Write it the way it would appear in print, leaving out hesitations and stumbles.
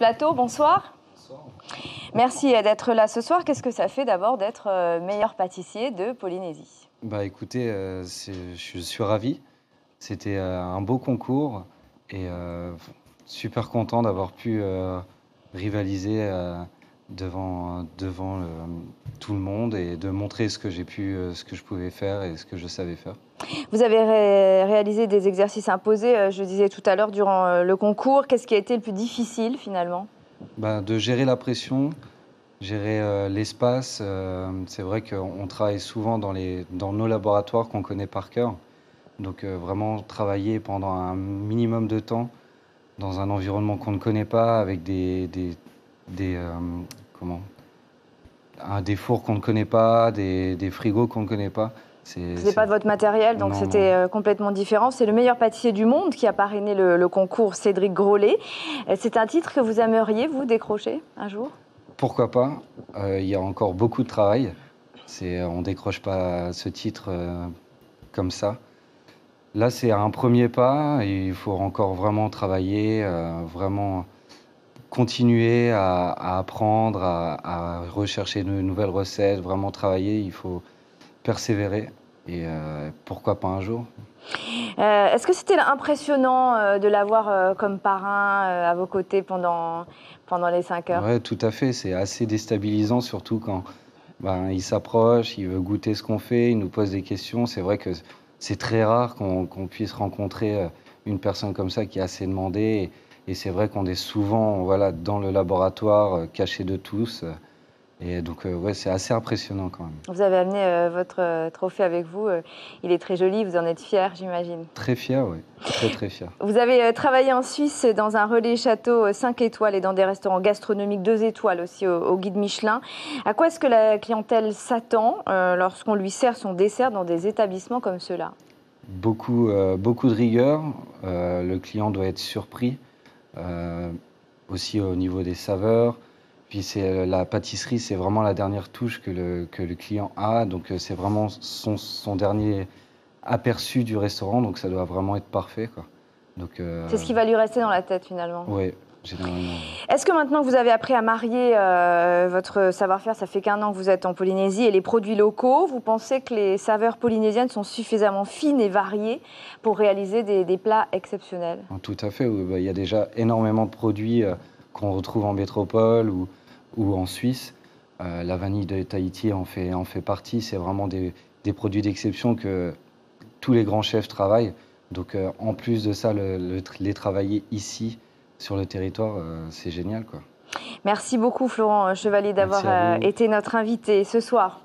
plateau. Bonsoir. Bonsoir. Merci d'être là ce soir. Qu'est-ce que ça fait d'abord d'être meilleur pâtissier de Polynésie? Bah écoutez, je suis ravi. C'était un beau concours et super content d'avoir pu rivaliser devant tout le monde et de montrer ce que ce que je pouvais faire et ce que je savais faire. Vous avez réalisé des exercices imposés, je disais tout à l'heure, durant le concours. Qu'est-ce qui a été le plus difficile finalement? Bah, de gérer la pression, gérer l'espace. C'est vrai qu'on travaille souvent dans nos laboratoires qu'on connaît par cœur. Donc vraiment travailler pendant un minimum de temps dans un environnement qu'on ne connaît pas, avec comment, des fours qu'on ne connaît pas, des frigos qu'on ne connaît pas. Ce n'est pas votre matériel, donc Non, c'était complètement différent. C'est le meilleur pâtissier du monde qui a parrainé le concours, Cédric Grolet. C'est un titre que vous aimeriez, vous, décrocher un jour? Pourquoi pas? Il y a encore beaucoup de travail. On ne décroche pas ce titre comme ça. Là, c'est un premier pas et il faut encore vraiment travailler, vraiment continuer à apprendre, à rechercher de nouvelles recettes, vraiment travailler. Il faut persévérer et pourquoi pas un jour. Est-ce que c'était impressionnant de l'avoir comme parrain à vos côtés pendant les 5 heures? Ouais, tout à fait. C'est assez déstabilisant, surtout quand il s'approche, il veut goûter ce qu'on fait, il nous pose des questions. C'est vrai que c'est très rare qu'on puisse rencontrer une personne comme ça qui est assez demandée. Et c'est vrai qu'on est souvent voilà, dans le laboratoire, caché de tous. Et donc, ouais, c'est assez impressionnant quand même. Vous avez amené votre trophée avec vous. Il est très joli, vous en êtes fier, j'imagine. Très fier, oui. Très, très fier. Vous avez travaillé en Suisse dans un relais château 5 étoiles et dans des restaurants gastronomiques 2 étoiles aussi au guide Michelin. À quoi est-ce que la clientèle s'attend lorsqu'on lui sert son dessert dans des établissements comme ceux-là? Beaucoup de rigueur. Le client doit être surpris. Aussi au niveau des saveurs. Puis la pâtisserie, c'est vraiment la dernière touche que le client a. Donc c'est vraiment son dernier aperçu du restaurant. Donc ça doit vraiment être parfait, quoi. C'est ce qui va lui rester dans la tête finalement. Oui, généralement. Est-ce que maintenant que vous avez appris à marier votre savoir-faire, ça fait qu'1 an que vous êtes en Polynésie, et les produits locaux, vous pensez que les saveurs polynésiennes sont suffisamment fines et variées pour réaliser des plats exceptionnels? Tout à fait. Oui. Il y a déjà énormément de produits qu'on retrouve en métropole ou en Suisse. La vanille de Tahiti en fait partie. C'est vraiment des produits d'exception que tous les grands chefs travaillent. Donc en plus de ça, les travailler ici, sur le territoire, c'est génial, quoi. Merci beaucoup Florent Chevalier d'avoir été notre invité ce soir.